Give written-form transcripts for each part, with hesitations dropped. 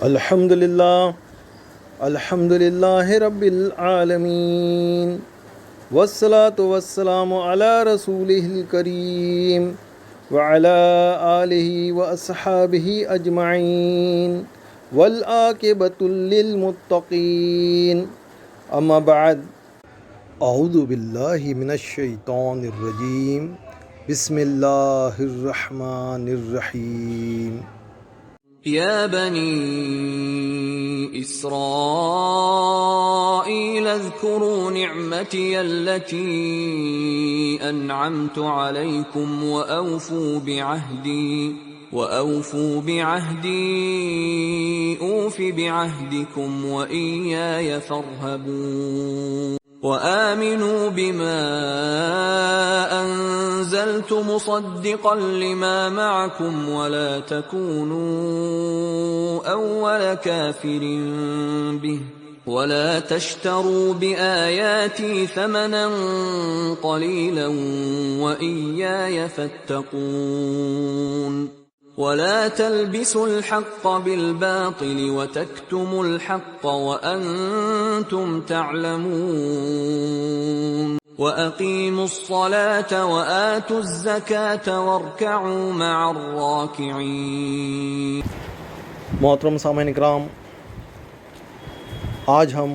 الحمد للہ رب العالمین والصلاة والسلام علی رسولہ الکریم وعلی آلہ واصحابہ اجمعین والعاقبۃ للمتقین اما بعد اعوذ باللہ من الشیطان الرجیم بسم اللہ الرحمن الرحیم يا بني إسرائيل اذكروا نعمتي التي أنعمت عليكم وأوفوا بعهدي أوف بعهدكم وإياي فارهبون وآمنوا بما أنزلت مصدقا لما معكم ولا تكونوا أول كافر به ولا تشتروا بآياتي ثمنا قليلا وإياي فاتقون ولا تلبسوا الحق بالباطل وتكتموا الحق وأنتم تعلمون وأقيموا الصلاة وآتوا الزكاة واركعوا مع الراكعين. محترم سامعین اکرام، آج ہم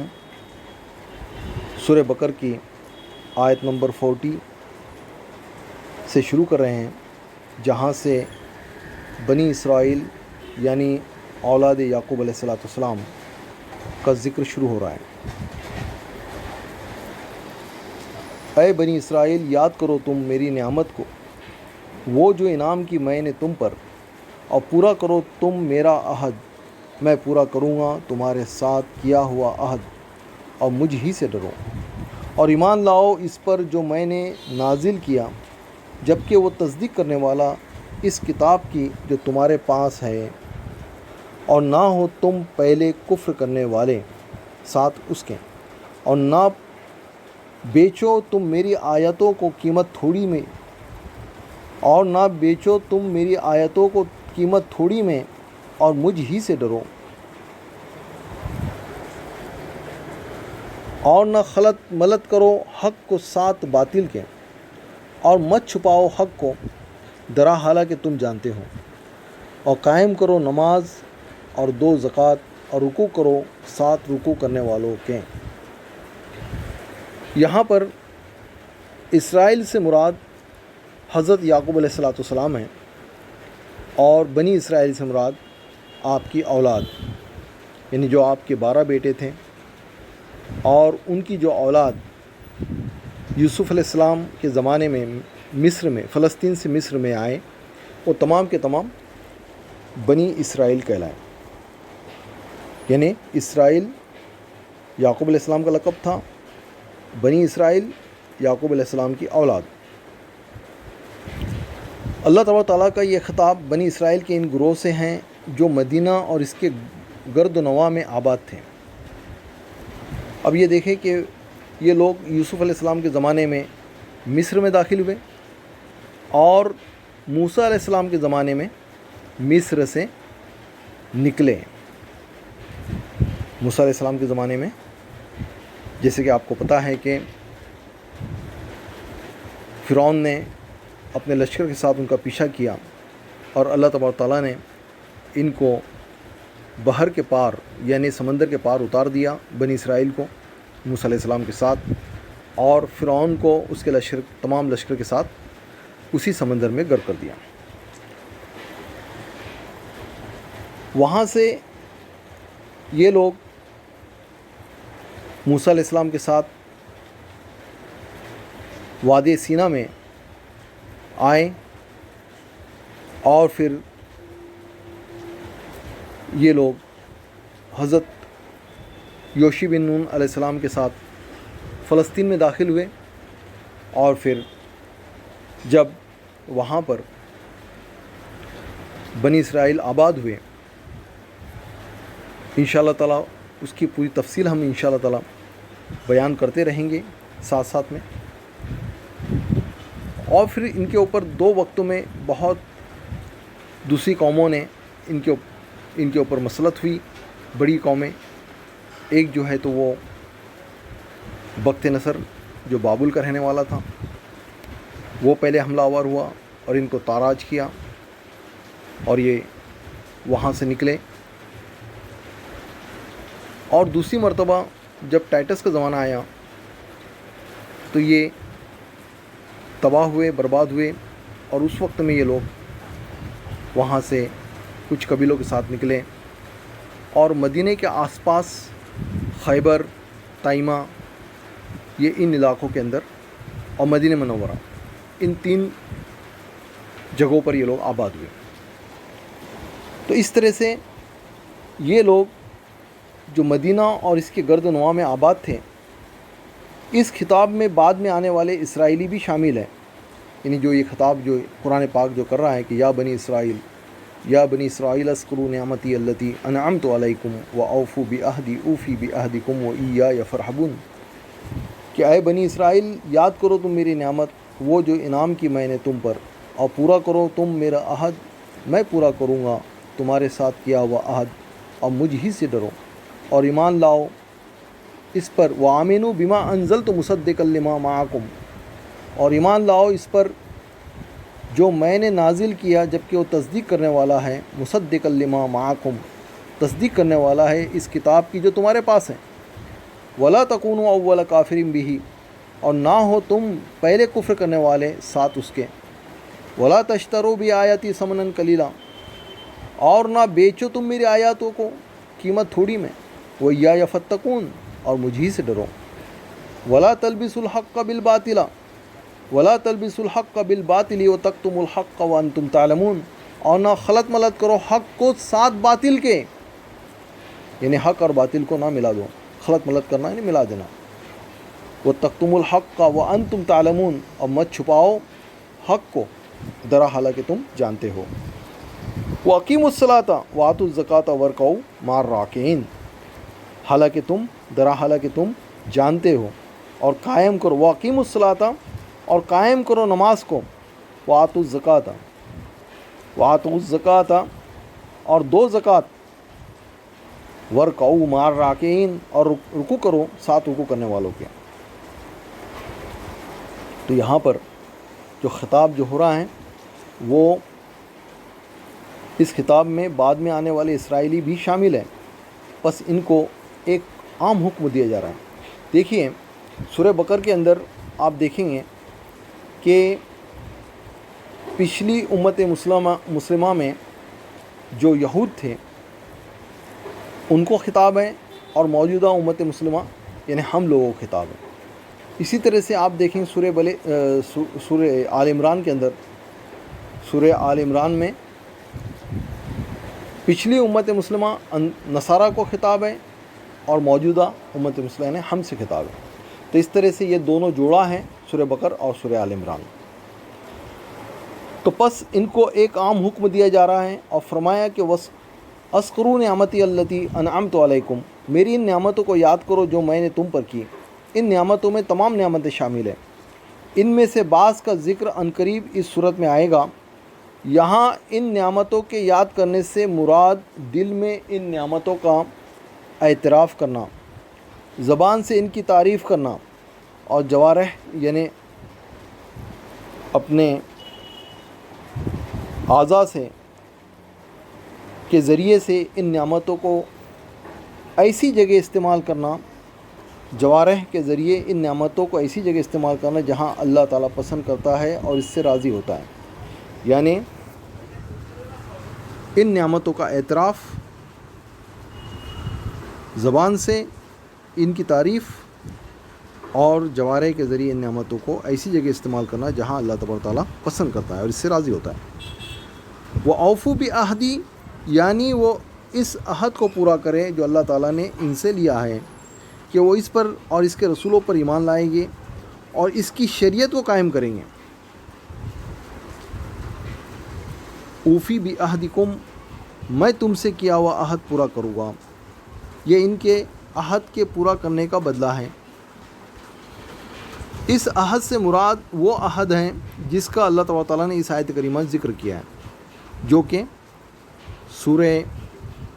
سورہ بقرہ کی آیت نمبر 40 سے شروع کر رہے ہیں، جہاں سے بنی اسرائیل یعنی اولاد یعقوب علیہ السلام کا ذکر شروع ہو رہا ہے۔ اے بنی اسرائیل، یاد کرو تم میری نعمت کو، وہ جو انعام کی میں نے تم پر، اور پورا کرو تم میرا عہد، میں پورا کروں گا تمہارے ساتھ کیا ہوا عہد، اور مجھ ہی سے ڈرو، اور ایمان لاؤ اس پر جو میں نے نازل کیا، جبکہ وہ تصدیق کرنے والا اس کتاب کی جو تمہارے پاس ہے، اور نہ ہو تم پہلے کفر کرنے والے ساتھ اس کے، اور نہ بیچو تم میری آیتوں کو قیمت تھوڑی میں، اور نہ بیچو تم میری آیتوں کو قیمت تھوڑی میں، اور مجھ ہی سے ڈرو، اور نہ خلط ملت کرو حق کو ساتھ باطل کے، اور مت چھپاؤ حق کو درا حالانکہ تم جانتے ہو، اور قائم کرو نماز اور دو زکوٰۃ، اور رکوع کرو ساتھ رکوع کرنے والوں کے۔ یہاں پر اسرائیل سے مراد حضرت یعقوب علیہ السلام ہیں، اور بنی اسرائیل سے مراد آپ کی اولاد، یعنی جو آپ کے 12 بیٹے تھے، اور ان کی جو اولاد یوسف علیہ السلام کے زمانے میں مصر میں، فلسطین سے مصر میں آئے، وہ تمام کے تمام بنی اسرائیل کہلائے۔ یعنی اسرائیل یعقوب علیہ السلام کا لقب تھا، بنی اسرائیل یعقوب علیہ السلام کی اولاد۔ اللہ تبارک تعالیٰ کا یہ خطاب بنی اسرائیل کے ان گروہ سے ہیں جو مدینہ اور اس کے گرد و نواح میں آباد تھے۔ اب یہ دیکھیں کہ یہ لوگ یوسف علیہ السلام کے زمانے میں مصر میں داخل ہوئے، اور موسیٰ علیہ السلام کے زمانے میں مصر سے نکلے۔ موسیٰ علیہ السلام کے زمانے میں، جیسے کہ آپ کو پتہ ہے کہ فرعون نے اپنے لشکر کے ساتھ ان کا پیچھا کیا، اور اللہ تبارک تعالیٰ نے ان کو بحر کے پار یعنی سمندر کے پار اتار دیا، بنی اسرائیل کو موسیٰ علیہ السلام کے ساتھ، اور فرعون کو اس کے تمام لشکر کے ساتھ اسی سمندر میں غرق کر دیا۔ وہاں سے یہ لوگ موسیٰ علیہ السلام کے ساتھ وادی سینا میں آئے، اور پھر یہ لوگ حضرت یوشع بن نون علیہ السلام کے ساتھ فلسطین میں داخل ہوئے، اور پھر جب وہاں پر بنی اسرائیل آباد ہوئے، انشاءاللہ تعالیٰ اس کی پوری تفصیل ہم انشاءاللہ تعالیٰ بیان کرتے رہیں گے ساتھ ساتھ میں۔ اور پھر ان کے اوپر 2 وقتوں میں بہت دوسری قوموں نے ان کے ان کے اوپر مسلط ہوئی بڑی قومیں. ایک جو ہے تو وہ بخت نصر جو بابل کا رہنے والا تھا، وہ پہلے حملہ آور ہوا اور ان کو تاراج کیا اور یہ وہاں سے نکلے. اور دوسری مرتبہ جب ٹائٹس کا زمانہ آیا تو یہ تباہ ہوئے، برباد ہوئے. اور اس وقت میں یہ لوگ وہاں سے کچھ قبیلوں کے ساتھ نکلے اور مدینہ کے آس پاس خیبر، طائمہ، یہ ان علاقوں کے اندر اور مدینہ منورہ، ان 3 جگہوں پر یہ لوگ آباد ہوئے. تو اس طرح سے یہ لوگ جو مدینہ اور اس کے گرد و نواح میں آباد تھے، اس خطاب میں بعد میں آنے والے اسرائیلی بھی شامل ہیں. یعنی جو یہ خطاب جو قرآن پاک جو کر رہا ہے کہ یا بنی اسرائیل اذکروا نعمتی التی انعمت علیکم واوفوا بعہدی اوفی بعہدکم وایای فارہبون، کہ اے بنی اسرائیل یاد کرو تم میری نعمت، وہ جو انعام کی میں نے تم پر، اور پورا کرو تم میرا عہد، میں پورا کروں گا تمہارے ساتھ کیا ہوا عہد، اور مجھ ہی سے ڈرو اور ایمان لاؤ اس پر. وآمنوا بما انزلت مصدقا لما معکم، اور ایمان لاؤ اس پر جو میں نے نازل کیا جبکہ وہ تصدیق کرنے والا ہے. مصدقا لما معکم، تصدیق کرنے والا ہے اس کتاب کی جو تمہارے پاس ہے. ولا تکونوا اول کافر بہ، اور نہ ہو تم پہلے کفر کرنے والے ساتھ اس کے. ولا تشتروا بآیاتی ثمنا قلیلا، اور نہ بیچو تم میری آیاتوں کو قیمت تھوڑی میں. وایای فاتقون، اور مجھ ہی سے ڈرو. ولا تلبسوا الحق بالباطل وتکتموا الحق وانتم تعلمون، اور نہ خلط ملط کرو حق کو ساتھ باطل کے، یعنی حق اور باطل کو نہ ملا دو. خلط ملط کرنا یعنی ملا دینا. وتکتموا الحق وانتم تعلمون، اور مت چھپاؤ حق کو درا حالانکہ تم جانتے ہو. واقیموا الصلاۃ وآتوا الزکاۃ وارکعوا مع الراکعین، حالانکہ تم جانتے ہو. اور قائم کرو، واقیموا الصلاۃ، اور قائم کرو نماز کو. وآتوا الزکاۃ، اور دو زکوٰۃ. وارکعوا مع الراکعین، اور رکوع کرو ساتھ رکوع کرنے والوں کے. تو یہاں پر جو خطاب جو ہو رہا ہے وہ اس خطاب میں بعد میں آنے والے اسرائیلی بھی شامل ہیں، بس ان کو ایک عام حکم دیا جا رہا ہے. دیکھیے سورہ بقرہ کے اندر آپ دیکھیں گے کہ پچھلی امت مسلمہ میں جو یہود تھے ان کو خطاب ہے، اور موجودہ امت مسلمہ یعنی ہم لوگوں کو خطاب ہے. اسی طرح سے آپ دیکھیں سورہ آل عمران کے اندر، سورہ آل عمران میں پچھلی امت مسلمہ نصارہ کو خطاب ہے، اور موجودہ امت مسلمہ نے ہم سے خطاب ہے. تو اس طرح سے یہ دونوں جوڑا ہیں سورہ بقرہ اور سورہ آل عمران. تو پس ان کو ایک عام حکم دیا جا رہا ہے اور فرمایا کہ اذکروا نعمتی التی انعمت علیکم، میری ان نعمتوں کو یاد کرو جو میں نے تم پر کی. ان نعمتوں میں تمام نعمتیں شامل ہیں. ان میں سے بعض کا ذکر عنقریب اس صورت میں آئے گا. یہاں ان نعمتوں کے یاد کرنے سے مراد دل میں ان نعمتوں کا اعتراف کرنا، زبان سے ان کی تعریف کرنا، اور جوارح یعنی اپنے اعضاء سے کے ذریعے سے ان نعمتوں کو ایسی جگہ استعمال کرنا، جوارح کے ذریعے ان نعمتوں کو ایسی جگہ استعمال کرنا جہاں اللہ تعالیٰ پسند کرتا ہے اور اس سے راضی ہوتا ہے. یعنی ان نعمتوں کا اعتراف، زبان سے ان کی تعریف، اور جوارح کے ذریعے ان نعمتوں کو ایسی جگہ استعمال کرنا جہاں اللہ تبارک تعالیٰ پسند کرتا ہے اور اس سے راضی ہوتا ہے. وہ اوفو بعہدی، یعنی وہ اس عہد کو پورا کریں جو اللہ تعالیٰ نے ان سے لیا ہے کہ وہ اس پر اور اس کے رسولوں پر ایمان لائیں گے اور اس کی شریعت کو قائم کریں گے. اوفی بعہدکم، میں تم سے کیا ہوا عہد پورا کروں گا. یہ ان کے عہد کے پورا کرنے کا بدلہ ہے. اس عہد سے مراد وہ عہد ہیں جس کا اللہ تعالیٰ نے اس آیت کریمہ ذکر کیا ہے، جو کہ سورہ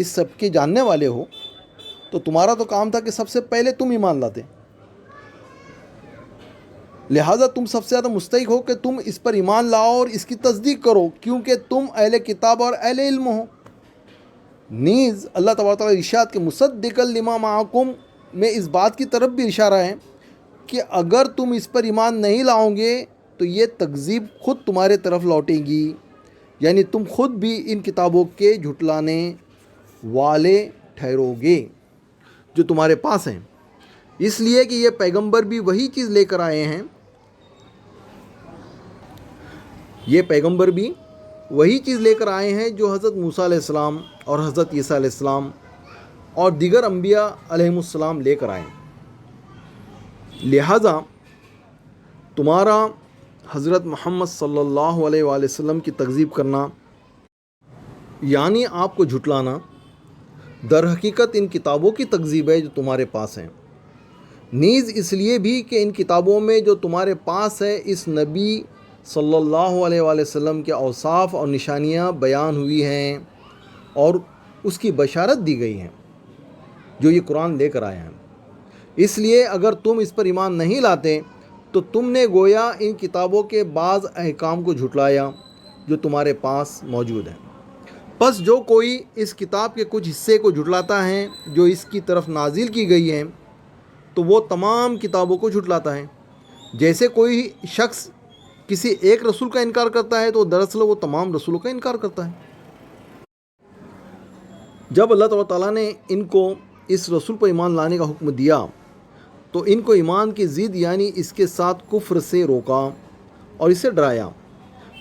اس سب کے جاننے والے ہو تو تمہارا تو کام تھا کہ سب سے پہلے تم ایمان لاتے، لہٰذا تم سب سے زیادہ مستحق ہو کہ تم اس پر ایمان لاؤ اور اس کی تصدیق کرو، کیونکہ تم اہل کتاب اور اہل علم ہو۔ نیز اللہ تبارک تعالیٰ ارشاد کے مصدقا لما معکم میں اس بات کی طرف بھی اشارہ ہے کہ اگر تم اس پر ایمان نہیں لاؤ گے تو یہ تکذیب خود تمہارے طرف لوٹے گی، یعنی تم خود بھی ان کتابوں کے جھٹلانے والے ٹھہرو گے جو تمہارے پاس ہیں، اس لیے کہ یہ پیغمبر بھی وہی چیز لے کر آئے ہیں، یہ پیغمبر بھی وہی چیز لے کر آئے ہیں جو حضرت موسیٰ علیہ السلام اور حضرت عیسیٰ علیہ السلام اور دیگر انبیاء علیہم السلام لے کر آئے ہیں۔ لہٰذا تمہارا حضرت محمد صلی اللہ علیہ وآلہ وسلم کی تکذیب کرنا یعنی آپ کو جھٹلانا در حقیقت ان کتابوں کی تکذیب ہے جو تمہارے پاس ہیں، نیز اس لیے بھی کہ ان کتابوں میں جو تمہارے پاس ہے اس نبی صلی اللہ علیہ وآلہ وسلم کے اوصاف اور نشانیاں بیان ہوئی ہیں اور اس کی بشارت دی گئی ہیں جو یہ قرآن لے کر آئے ہیں۔ اس لیے اگر تم اس پر ایمان نہیں لاتے تو تم نے گویا ان کتابوں کے بعض احکام کو جھٹلایا جو تمہارے پاس موجود ہیں۔ پس جو کوئی اس کتاب کے کچھ حصے کو جھٹلاتا ہے جو اس کی طرف نازل کی گئی ہیں تو وہ تمام کتابوں کو جھٹلاتا ہے۔ جیسے کوئی شخص کسی ایک رسول کا انکار کرتا ہے تو دراصل وہ تمام رسولوں کا انکار کرتا ہے۔ جب اللہ تعالیٰ نے ان کو اس رسول پر ایمان لانے کا حکم دیا تو ان کو ایمان کی ضد یعنی اس کے ساتھ کفر سے روکا اور اسے ڈرایا۔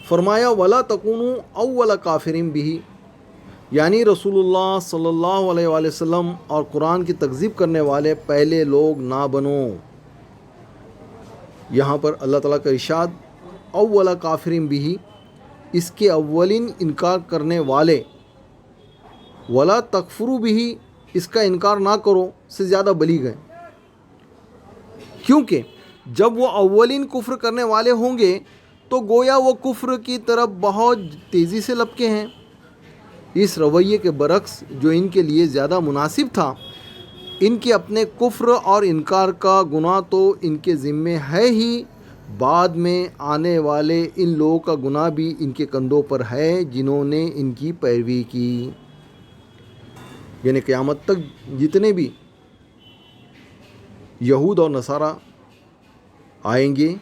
فرمایا وَلَا تَكُونُوا أَوَّلَ كَافِرٍ بِهِ، یعنی رسول اللہ صلی اللہ علیہ وآلہ وسلم اور قرآن کی تکذیب کرنے والے پہلے لوگ نہ بنو۔ یہاں پر اللہ تعالیٰ کا ارشاد اول کافرین بھی، اس کے اولین انکار کرنے والے، ولا تکفروا بھی، اس کا انکار نہ کرو سے زیادہ بلیغ ہے، کیونکہ جب وہ اولین کفر کرنے والے ہوں گے تو گویا وہ کفر کی طرف بہت تیزی سے لپکے ہیں۔ اس رویے کے برعکس جو ان کے لیے زیادہ مناسب تھا، ان کے اپنے کفر اور انکار کا گناہ تو ان کے ذمے ہے ہی، بعد میں آنے والے ان لوگوں کا گناہ بھی ان کے کندھوں پر ہے جنہوں نے ان کی پیروی کی، یعنی قیامت تک جتنے بھی یہود اور نصارہ آئیں گے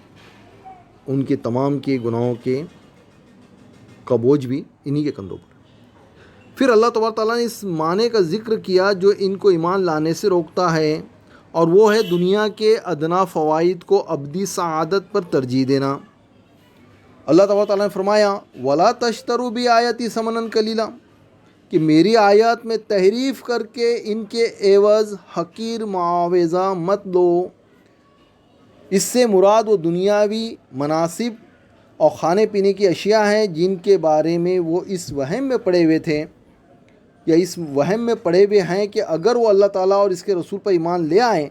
ان کے تمام کے گناہوں کا بوجھ بھی انہی کے کندھوں پر۔ پھر اللہ تبارک تعالیٰ نے اس معنی کا ذکر کیا جو ان کو ایمان لانے سے روکتا ہے، اور وہ ہے دنیا کے ادنا فوائد کو ابدی سعادت پر ترجیح دینا۔ اللہ تبارک تعالیٰ نے فرمایا وَلَا تَشْتَرُوا بِآیَاتِی ثَمَنًا قَلِیلًا، کہ میری آیات میں تحریف کر کے ان کے عوض حقیر معاوضہ مت لو۔ اس سے مراد وہ دنیاوی مناصب اور کھانے پینے کی اشیاء ہیں جن کے بارے میں وہ اس وہم میں پڑے ہوئے تھے یا اس وہم میں پڑے ہوئے ہیں کہ اگر وہ اللہ تعالیٰ اور اس کے رسول پر ایمان لے آئیں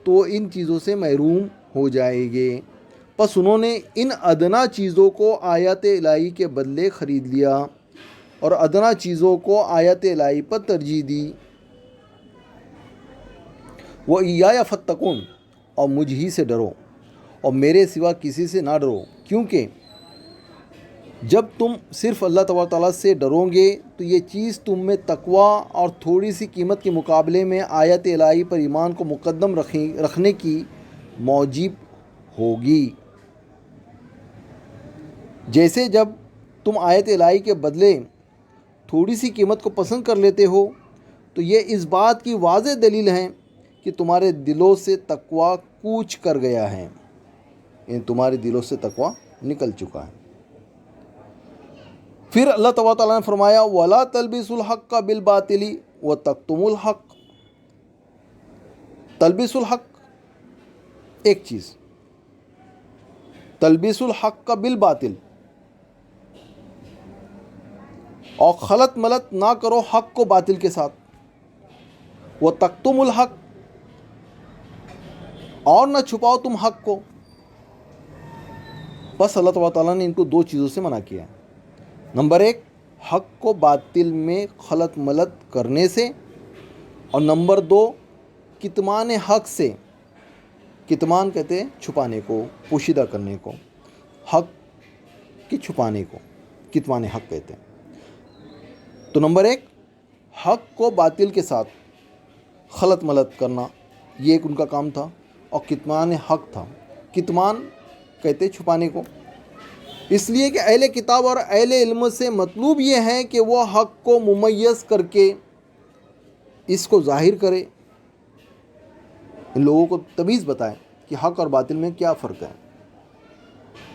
تو وہ ان چیزوں سے محروم ہو جائیں گے، پس انہوں نے ان ادنا چیزوں کو آیات الہی کے بدلے خرید لیا اور ادنا چیزوں کو آیات الہی پر ترجیح دی۔ وَإِيَّايَ فَاتَّقُونِ، اور مجھ ہی سے ڈرو اور میرے سوا کسی سے نہ ڈرو، کیونکہ جب تم صرف اللہ تبارک تعالیٰ سے ڈرو گے تو یہ چیز تم میں تقوی اور تھوڑی سی قیمت کے مقابلے میں آیت الہی پر ایمان کو مقدم رکھنے کی موجب ہوگی۔ جیسے جب تم آیت الہی کے بدلے تھوڑی سی قیمت کو پسند کر لیتے ہو تو یہ اس بات کی واضح دلیل ہے کہ تمہارے دلوں سے تقوی کوچ کر گیا ہے، یعنی تمہارے دلوں سے تقوی نکل چکا ہے۔ پھر اللہ تبارک تعالیٰ نے فرمایا وَلَا تَلْبِسُوا الْحَقَّ بِالْبَاطِلِ وَتَكْتُمُوا الْحَقَّ۔ تلبس الحق ایک چیز، تلبس الحق بالباطل، اور خلط ملط نہ کرو حق کو باطل کے ساتھ، وَتَكْتُمُوا الْحَقَّ، اور نہ چھپاؤ تم حق کو۔ بس اللہ تبارک تعالیٰ نے ان کو دو چیزوں سے منع کیا ہے۔ نمبر ایک، حق کو باطل میں خلط ملط کرنے سے، اور نمبر 2 کتمان حق سے۔ کتمان کہتے ہیں چھپانے کو، پوشیدہ کرنے کو، حق کے چھپانے کو کتمان حق کہتے ہیں۔ تو نمبر 1 حق کو باطل کے ساتھ خلط ملط کرنا، یہ ایک ان کا کام تھا، اور کتمان حق تھا۔ کتمان کہتے چھپانے کو، اس لیے کہ اہل کتاب اور اہل علم سے مطلوب یہ ہے کہ وہ حق کو ممیز کر کے اس کو ظاہر کرے، ان لوگوں کو تمیز بتائے کہ حق اور باطل میں کیا فرق ہے،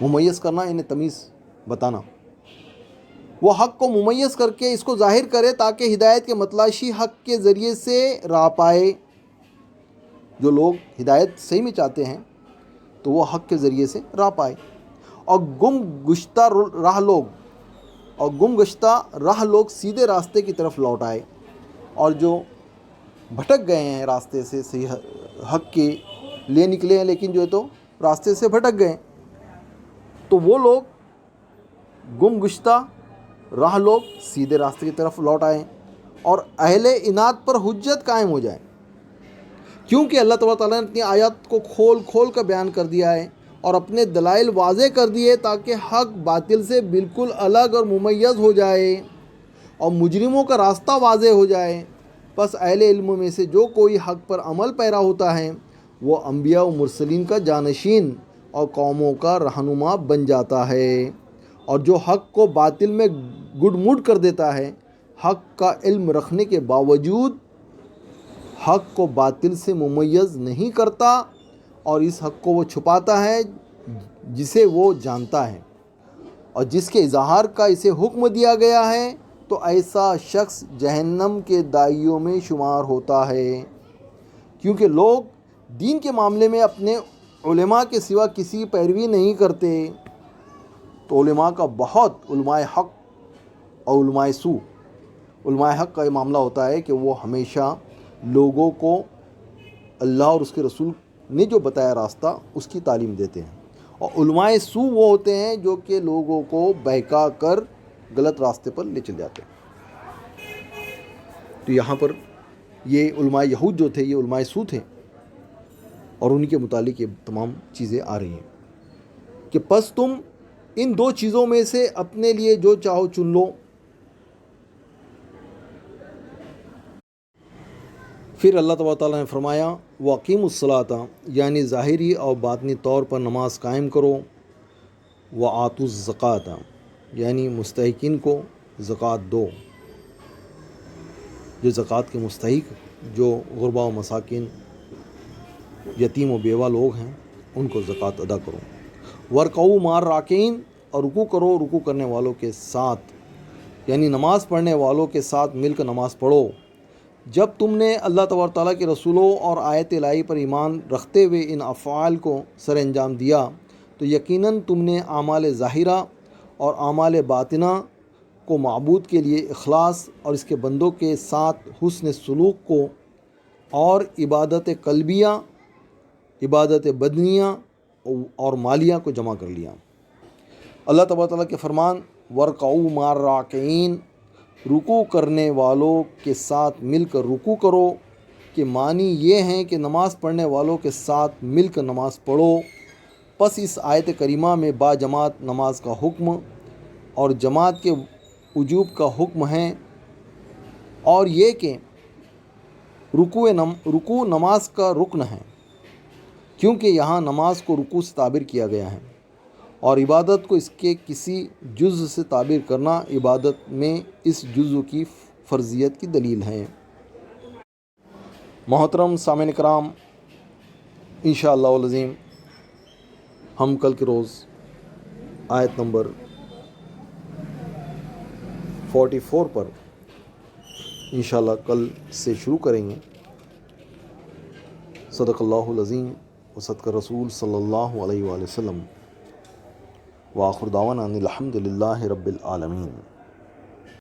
ممیز کرنا، انہیں تمیز بتانا۔ وہ حق کو ممیز کر کے اس کو ظاہر کرے تاکہ ہدایت کے متلاشی حق کے ذریعے سے راہ پائے۔ جو لوگ ہدایت صحیح میں چاہتے ہیں تو وہ حق کے ذریعے سے راہ پائے، اور گم گشتہ راہ لوگ سیدھے راستے کی طرف لوٹ آئے، اور جو بھٹک گئے ہیں راستے سے، صحیح حق کے لیے نکلے ہیں لیکن جو ہے تو راستے سے بھٹک گئے، تو وہ لوگ گم گشتہ راہ لوگ سیدھے راستے کی طرف لوٹ آئیں اور اہل اناد پر حجت قائم ہو جائے، کیونکہ اللہ تبارک تعالیٰ نے اپنی آیات کو کھول کھول کر بیان کر دیا ہے اور اپنے دلائل واضح کر دیے تاکہ حق باطل سے بالکل الگ اور ممیز ہو جائے اور مجرموں کا راستہ واضح ہو جائے۔ بس اہل علم میں سے جو کوئی حق پر عمل پیرا ہوتا ہے وہ انبیاء و مرسلین کا جانشین اور قوموں کا رہنما بن جاتا ہے، اور جو حق کو باطل میں گڈ مڈ کر دیتا ہے، حق کا علم رکھنے کے باوجود حق کو باطل سے ممیز نہیں کرتا اور اس حق کو وہ چھپاتا ہے جسے وہ جانتا ہے، اور جس کے اظہار کا اسے حکم دیا گیا ہے، تو ایسا شخص جہنم کے دائیوں میں شمار ہوتا ہے، کیونکہ لوگ دین کے معاملے میں اپنے علماء کے سوا کسی پیروی نہیں کرتے۔ تو علماء کا بہت، علماء حق اور علماء سو، علماء حق کا یہ معاملہ ہوتا ہے کہ وہ ہمیشہ لوگوں کو اللہ اور اس کے رسول نے جو بتایا راستہ اس کی تعلیم دیتے ہیں، اور علماء سو وہ ہوتے ہیں جو کہ لوگوں کو بہکا کر غلط راستے پر لے چل جاتے ہیں۔ تو یہاں پر یہ علماء یہود جو تھے یہ علماء سو تھے، اور ان کے متعلق یہ تمام چیزیں آ رہی ہیں کہ پس تم ان 2 چیزوں میں سے اپنے لیے جو چاہو چن لو۔ پھر اللہ تبارک تعالیٰ نے فرمایا وَأَقِیمُوا الصَّلَاةَ، یعنی ظاہری اور باطنی طور پر نماز قائم کرو، وَآتُوا الزَّکَاةَ، یعنی مستحقین کو زکوٰۃ دو، جو زکوٰۃ کے مستحق جو غربا و مساکین، یتیم و بیوہ لوگ ہیں، ان کو زکوٰۃ ادا کرو۔ وَارْکَعُوا مَعَ الرَّاکِعِینَ، اور رکوع کرو رکوع کرنے والوں کے ساتھ، یعنی نماز پڑھنے والوں کے ساتھ مل کر نماز پڑھو۔ جب تم نے اللہ تبارک تعالیٰ کے رسولوں اور آیت الہی پر ایمان رکھتے ہوئے ان افعال کو سر انجام دیا تو یقیناً تم نے اعمال ظاہرہ اور اعمال باطنہ کو معبود کے لیے اخلاص اور اس کے بندوں کے ساتھ حسن سلوک کو، اور عبادت قلبیہ، عبادت بدنیہ اور مالیہ کو جمع کر لیا۔ اللہ تبارک تعالیٰ کے فرمان وَارْکَعُوا مَعَ الرَّاکِعِینَ، رکوع کرنے والوں کے ساتھ مل کر رکوع کرو، کہ معنی یہ ہیں کہ نماز پڑھنے والوں کے ساتھ مل کر نماز پڑھو۔ پس اس آیت کریمہ میں با جماعت نماز کا حکم اور جماعت کے وجوب کا حکم ہے، اور یہ کہ رکوع نماز کا رکن ہے، کیونکہ یہاں نماز کو رکوع سے تعبیر کیا گیا ہے، اور عبادت کو اس کے کسی جزء سے تعبیر کرنا عبادت میں اس جزء کی فرضیت کی دلیل ہے۔ محترم سامعین کرام، انشاءاللہ العظیم ہم کل کے روز آیت نمبر 44 پر انشاءاللہ کل سے شروع کریں گے۔ صدق اللہ العظیم و صدق رسول صلی اللہ علیہ وآلہ وسلم، وآخر دعوانا ان الحمد للہ رب العالمین۔